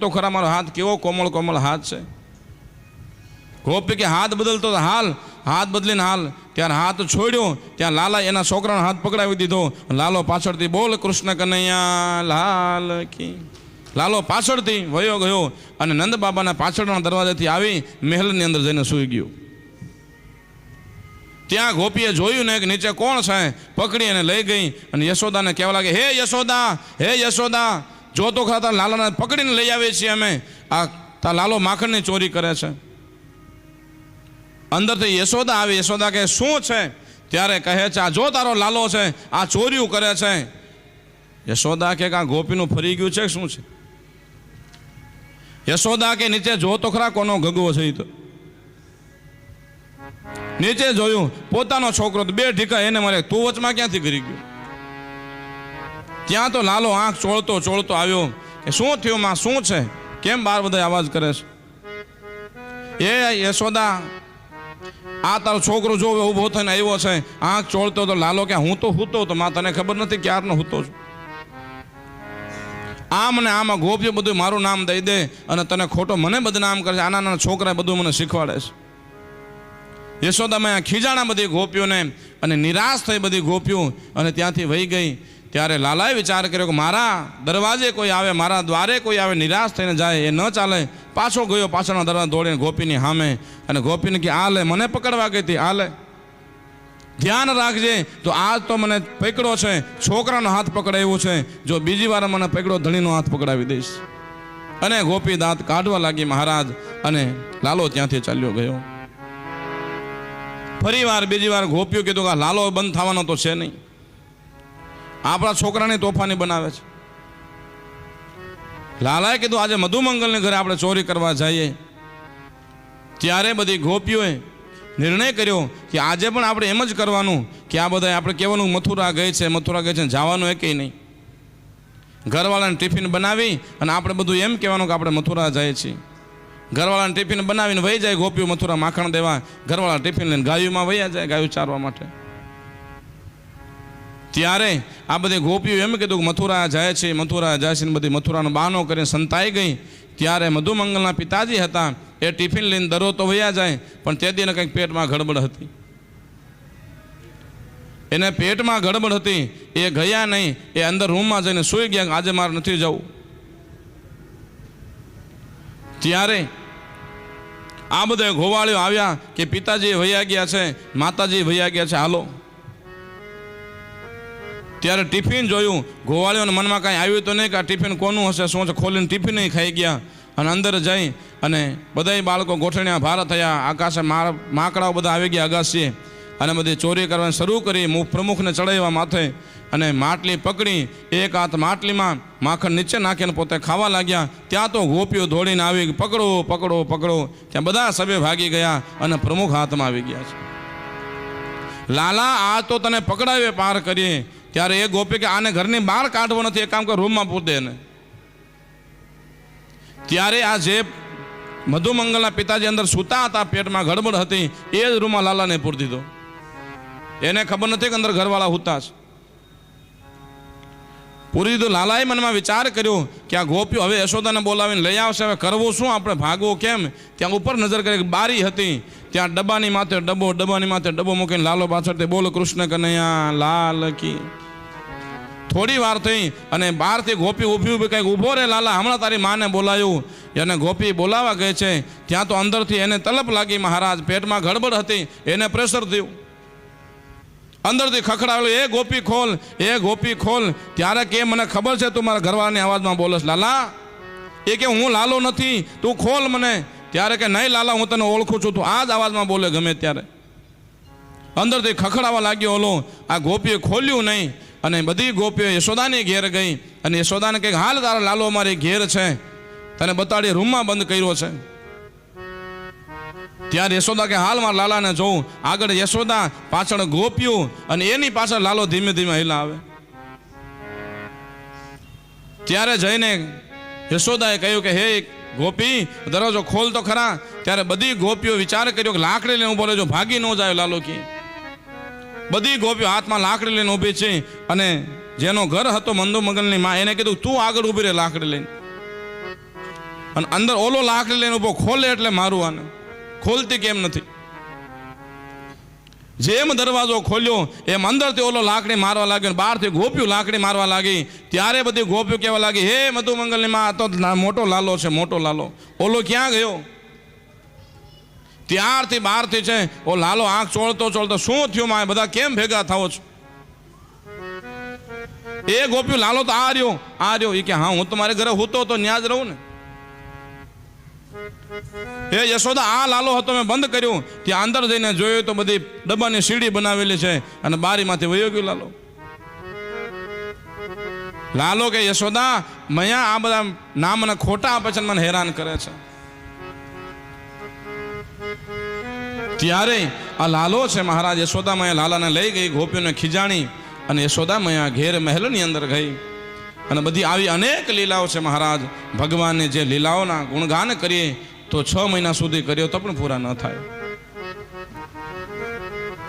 તો ખરા મારો હાથ કેવો કોમળ કોમળ હાથ છે. ગોપી કે હાથ બદલતો હાલ, હાથ બદલીને હાલ. ત્યારે હાથ છોડ્યો, ત્યાં લાલા એના છોકરાનો હાથ પકડાવી દીધો. લાલો પાછળથી બોલ કૃષ્ણ કનૈયા લાલ કી. લાલો પાછળથી વયો ગયો અને નંદ બાબાના પાછળના દરવાજાથી આવી મહેલની અંદર જઈને સૂઈ ગયો. ત્યાં ગોપીએ જોયું ને કે નીચે કોણ છે, પકડી અને લઈ ગઈ અને યશોદાને કહેવા લાગે, હે યશોદા, હે યશોદા, જો તો ખરા તારા લાલાને પકડીને લઈ આવીએ છીએ અમે, આ તારા લાલો માખણની ચોરી કરે છે. અંદરથી યશોદા આવી. યશોદા કહે શું છે? ત્યારે કહે છે આ જો તારો લાલો છે આ ચોરીઓ કરે છે. યશોદા કે આ ગોપીનું ફરી ગયું છે શું છે? યશોદા કે નીચે જો તો ખરા કોનો ગગવો છે. તો નીચે જોયું પોતાનો છોકરો, બે ઢીકા એને મારે, તું વચમાં ક્યાંથી કરી ગયો? ત્યાં તો લાલો આંખ ચોળતો ચોળતો આવ્યો કે શું થયું માં, શું છે, કેમ બાર બધા અવાજ કરે છે? એ યશોદા, આ તારો છોકરો જો ઉભો થઈને આવ્યો છે, આંખ ચોળતો. તો લાલો કે હું તો હૂતો તો માં, તને ખબર નથી ક્યારનો હૂતો છું. આમ ને આમાં ગોપીઓ બધું મારું નામ દઈ દે અને તને ખોટો મને બદનામ કરે છે. આના નાના છોકરા બધું મને શીખવાડે છે. યશોદામાં ખીજાણા બધી ગોપીઓને અને નિરાશ થઈ બધી ગોપીઓ અને ત્યાંથી વહી ગઈ. ત્યારે લાલાએ વિચાર કર્યો કે મારા દરવાજે કોઈ આવે, મારા દ્વારે કોઈ આવે, નિરાશ થઈને જાય એ ન ચાલે. પાછો ગયો પાછળના દરવાજા દોડીને ગોપીની સામે અને ગોપીને કે આ લે, મને પકડવા ગઈ હતી, આ લે, ધ્યાન રાખજે, તો આજ તો મને પકડો છે, છોકરાનો હાથ પકડાવ્યો છે, જો બીજી વાર મને પકડો ધણીનો હાથ પકડાવી દઈશ. અને ગોપી દાંત કાઢવા લાગી મહારાજ અને લાલો ત્યાંથી ચાલ્યો ગયો. ફરી વાર બીજી વાર ગોપીઓ કીધું કે લાલો બંધ થવાનો તો છે નહીં, આપણા છોકરાને તોફાની બનાવે છે. લાલાએ કીધું આજે મધુમંગલને ઘરે આપણે ચોરી કરવા જઈએ. ત્યારે બધી ગોપીઓએ નિર્ણય કર્યો કે આજે પણ આપણે એમ જ કરવાનું કે આ બધા આપણે કહેવાનું મથુરા ગઈ છે, મથુરા ગઈ છે, જવાનું એ કંઈ નહીં. ઘરવાળાને ટિફિન બનાવી અને આપણે બધું એમ કહેવાનું કે આપણે મથુરા જઈએ છીએ. ઘરવાળાને ટિફિન બનાવીને વહી જાય ગોપીઓ મથુરા માખણ દેવા. ઘરવાળા ટિફિન લઈને ગાયોમાં વહ્યા જાય, ગાયો ચારવા માટે. ત્યારે આ બધી ગોપીઓ એમ કીધું કે મથુરા જાય છે, મથુરા જાય છે, બધી મથુરાનો બહાનો કરીને સંતાઈ ગઈ. ત્યારે મધુમંગલના પિતાજી હતા, એ ટિફિન લઈને દરરોજ તો વયા જાય, પણ તે દીને કંઈક પેટમાં ગડબડ હતી. એને પેટમાં ગડબડ હતી, એ ગયા નહીં, એ અંદર રૂમમાં જઈને સૂઈ ગયા, આજે મારે નથી જવું. ત્યારે આ બધા ગોવાળીઓ આવ્યા કે પિતાજી વયા ગયા છે, માતાજી વયા ગયા છે, હાલો. ત્યારે ટિફિન જોયું, ગોવાળીઓના મનમાં કાંઈ આવ્યું તો નહીં કે આ ટિફિન કોનું હશે, શું છે, ખોલીને ટિફિન ખાઈ ગયા. અને અંદર જઈ અને બધાય બાળકો ગોઠણિયા ભાર થયા, આકાશે માકડાઓ બધા આવી ગયા અગાશીએ અને બધી ચોરી કરવાની શરૂ કરી. પ્રમુખને ચડાવ્યા માથે અને માટલી પકડી, એક હાથ માટલીમાં માખણ નીચે નાખીને પોતે ખાવા લાગ્યા. ત્યાં તો ગોપીઓ દોડીને આવી, પકડો પકડો પકડો. ત્યાં બધા સભે ભાગી ગયા અને પ્રમુખ હાથમાં આવી ગયા છે. લાલા આ તો તને પકડાવે પાર કરીએ. ત્યારે એ ગોપી કે આને ઘરની બહાર કાઢવો નથી, એક કામ કર રૂમમાં પૂર દે ને. ત્યારે આ જે મધુમંગલના પિતાજી અંદર સૂતા હતા, પેટમાં ગડબડ હતી, એ જ રૂમમાં લાલાને પૂરી દીધો. એને ખબર નથી કે અંદર ઘરવાળા હુતા છે. પૂરી દીધું. લાલાએ મનમાં વિચાર કર્યો કે આ ગોપીઓ હવે યશોદાને બોલાવીને લઈ આવશે, હવે કરવું શું, આપણે ભાગવું કેમ? ત્યાં ઉપર નજર કરી, બારી હતી, ત્યાં ડબ્બાની માથે ડબ્બો, ડબ્બાની માથે ડબ્બો મૂકીને લાલો પાછળથી બોલ કૃષ્ણ કનૈયા લાલ કી. થોડી વાર થઈ અને બહારથી ગોપી ઊભી ઊભી કંઈક ઊભો રે લાલા, હમણાં તારી માને બોલાયું. એને ગોપી બોલાવા ગઈ છે. ત્યાં તો અંદરથી એને તલપ લાગી મહારાજ, પેટમાં ગડબડ હતી, એને પ્રેશર થયું. અંદરથી ખખડાવેલું, એ ગોપી ખોલ, એ ગોપી ખોલ. ત્યારે કે મને ખબર છે તું મારા ઘરવાળાની અવાજમાં બોલસ લાલા. એ કે હું લાલો નથી, તું ખોલ મને. ત્યારે કે નહીં લાલા, હું તને ઓળખું છું, તું આ જ અવાજમાં બોલે ગમે ત્યારે. અંદરથી ખખડાવા લાગ્યો ઓલો. આ ગોપીએ ખોલ્યું નહીં અને બધી ગોપીઓ યશોદાની ઘેર ગઈ અને યશોદાને કહે હાલ તારા લાલો અમારી ઘેર છે, તને બતાડી રૂમમાં બંધ કર્યો છે. ત્યારે યશોદા કે હાલ મારા લાલાને જોઉં. આગળ યશોદા, પાછળ ગોપીઓ અને એની પાછળ લાલો ધીમે ધીમે હિલા આવે. ત્યારે જઈને યશોદાએ કહ્યું કે હે ગોપી દરવાજો ખોલ તો ખરા. ત્યારે બધી ગોપીઓ વિચાર કર્યો કે લાકડી લઈને ઉભો રહેજો, ભાગી ન જાય લાલો કે. બધી ગોપીઓ હાથમાં લાકડી લઈને ઊભી છે અને જેનો ઘર હતો મંદુમંગલની માં, એને કીધું તું આગળ ઊભી રહે લાકડી લઈને. અને અંદર ઓલો લાકડી લઈને ઉભો, ખોલે એટલે મારું આને, ખોલતી કેમ નથી? જેમ દરવાજો ખોલ્યો એમ અંદરથી ઓલો લાકડી મારવા લાગ્યો, બહારથી ગોપીઓ લાકડી મારવા લાગી. ત્યારે બધી ગોપીઓ કહેવા લાગી, હે મધુમંગલની માં, આ તો મોટો લાલો છે, મોટો લાલો. ઓલો ક્યાં ગયો? ત્યારથી બહારથી છે ઓ લાલો આંખ ચોળતો ચોળતો, શું થયું માં, બધા કેમ ભેગા થાવો છો? એ ગોપીઓ, લાલો તો આ રહ્યો. એ કે હા, હું તમારે ઘરે હોતો તો ન્યા જ રહું ને. હે યશોદા, આ લાલો હતો, મેં બંધ કર્યું. ત્યાં અંદર જઈને જોયું તો બધી ડબ્બાની સીડી બનાવેલી છે અને બારીમાંથી વયો ગયો લાલો. લાલો કે યશોદા, મયા આ બધા નામને ખોટા આપે છે, મને હેરાન કરે છે. ત્યારે આ લાલો છે મહારાજ, યશોદા મયા લાલાને લઈ ગઈ, ગોપીઓને ખીજાણી અને યશોદા મયા ઘેર મહેલની અંદર ગઈ. અને બધી આવી અનેક લીલાઓ છે મહારાજ. ભગવાનની જે લીલાઓના ગુણગાન કરીએ તો 6 મહિના સુધી કર્યો તો પણ પૂરા ન થાય.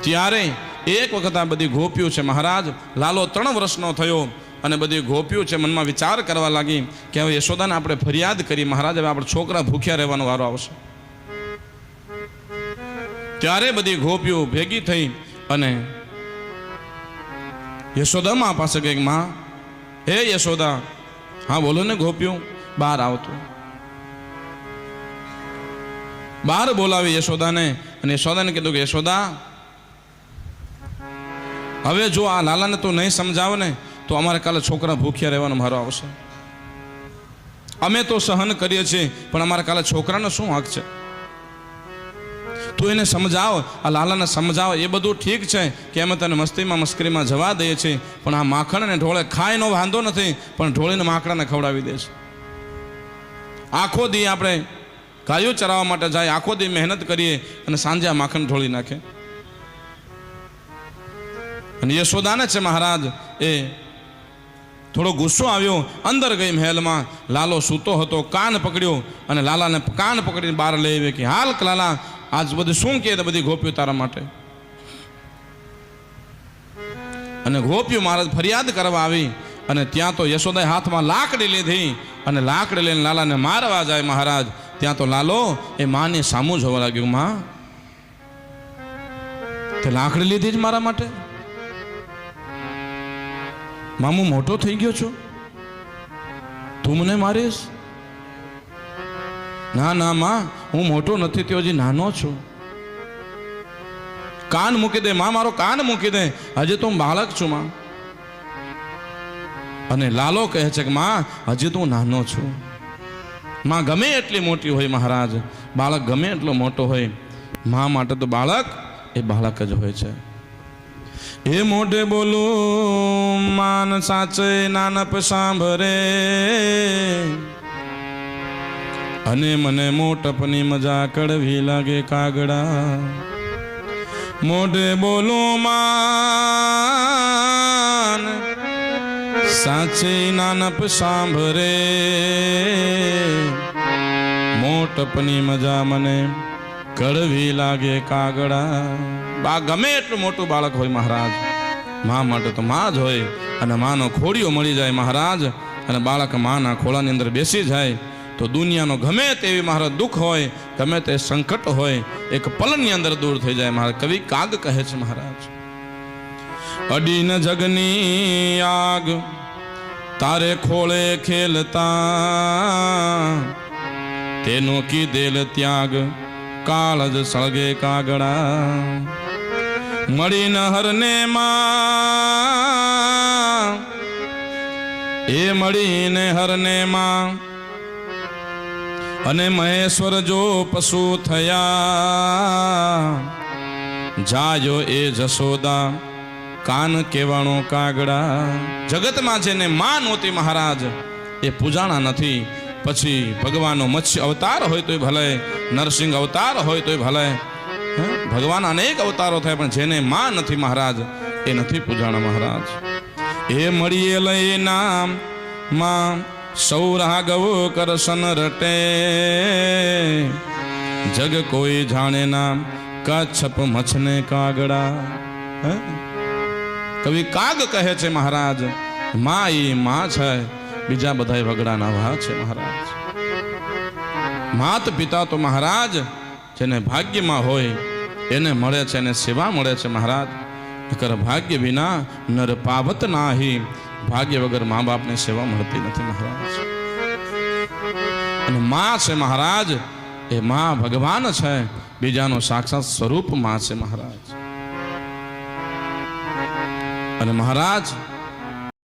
ત્યારે એક વખત આ બધી ગોપીઓ છે મહારાજ, લાલો 3 વર્ષનો થયો અને બધી ગોપીઓ છે મનમાં વિચાર કરવા લાગી કે હવે યશોદાને આપણે ફરિયાદ કરી, મહારાજ હવે આપણે છોકરા ભૂખ્યા રહેવાનો વારો આવશે. ત્યારે બધી ગોપીઓ ભેગી થઈ અને યશોદા પાસે ગઈ, માં, હે યશોદા. હા બોલો ને ગોપીઓ. બહાર આવતો, બહાર બોલાવી યશોદાને અને યશોદાને કીધું કે યશોદા, હવે જો આ લાલાને તું નહીં સમજાવ ને તો અમારે કાલે છોકરા ભૂખ્યા રહેવાનો મારો આવશે. અમે તો સહન કરીએ છીએ પણ અમારે કાલે છોકરાનો શું હક છે? તું એને સમજાવ, આ લાલાને સમજાવ. એ બધું ઠીક છે કે અમે તને મસ્તીમાં મસ્કરીમાં જવા દઈએ છીએ, પણ આ માખણ ને ઢોળે ખાય નો વાંધો નથી, પણ ઢોળીને માકડાને ખવડાવી દે છે. આખો દી આપણે ગાયો ચરાવવા માટે જાય, આખો દી મહેનત કરીએ અને સાંજે આ માખણ ઢોળી નાખે. અને યશોદાને છે મહારાજ એ થોડો ગુસ્સો આવ્યો, અંદર ગઈ મહેલમાં. લાલો સૂતો હતો, કાન પકડ્યો અને લાલાને કાન પકડીને બહાર લઈ આવ્યો કે હાલ લાલા, આજ બધું શું કહે બધી ગોપીઓ તારા માટે. અને ગોપીઓ મહારાજ ફરિયાદ કરવા આવી અને ત્યાં તો યશોદાએ હાથમાં લાકડી લીધી અને લાકડી લઈને લાલાને મારવા જાય મહારાજ. ત્યાં તો લાલો એ માની સામું જોવા લાગ્યો, માં, તે લાકડી લીધી જ મારા માટે? મામું મોટો થઈ ગયો છો, તું મને મારીશ? ના ના માં, હું મોટો નથી, તે હજી નાનો છું. કાન મૂકી દે માં, મારો કાન મૂકી દે, હજી તો હું બાળક છું માં. અને લાલો કહે છે કે માં, હજી તો હું નાનો છું. માં ગમે એટલી મોટી હોય મહારાજ, બાળક ગમે એટલો મોટો હોય, માં માટે તો બાળક એ બાળક જ હોય છે. એ મોઢે બોલું માન સાચે નાનપ સાંભરે, અને મને મોટપની મજા કડવી લાગે કાગડા. મોઢે બોલું માન સાચે નાનપ સાંભરે, મોટપની મજા મને કડવી લાગે કાગડા. બા ગમે એટલું મોટું બાળક હોય મહારાજ, મા માટે તો માં જ હોય. અને માનો ખોડિયો મળી જાય મહારાજ અને બાળક માના ખોળાની અંદર બેસી જાય તો દુનિયાનો ગમે તેવી મહારાજ દુઃખ હોય, ગમે તે સંકટ હોય, એક પલની અંદર દૂર થઈ જાય મહારાજ. કવિ કાગ કહે છે મહારાજ, અડીન જગની આગ તારે ખોળે ખેલતા, તેનો કીધેલ ત્યાગ કાળ જ સળગે કાગડા. મળી હરને માં, એ મળીને હરને માં, અને મહેશ્વર જો પશુ થયા, જાયો એ જશોદા કાન કેવાણો કાગડા. જગતમાં જેને માં નહોતી મહારાજ એ પૂજાણા નથી. પછી ભગવાનનો મત્સ્ય અવતાર હોય તોય ભલે, નરસિંહ અવતાર હોય તોય ભલે, ભગવાન અનેક અવતારો થાય પણ જેને માં નથી મહારાજ એ નથી પૂજાણા મહારાજ. એ મળીએ લઈ નામ માં સૌ રાઘવ કરશન રટે, જગ કોઈ જાણે નામ કચ્છપ મછને કાગડા. કવિ કાગ કહે છે મહારાજ, માં એ માં છે, બીજા બધા વગડાના વા છે મહારાજ. માત પિતા તો મહારાજ જેને ભાગ્યમાં હોય એને મળે છે, એને સેવા મળે છે મહારાજ. નકર ભાગ્ય વિના નર પાવત નાહી, ભાગ્ય વગર મા બાપને સેવા મળતી નથી મહારાજ. અને મા છે મહારાજ, એ મા ભગવાન છે, બીજાનો સાક્ષાત સ્વરૂપ મા છે મહારાજ. અને મહારાજ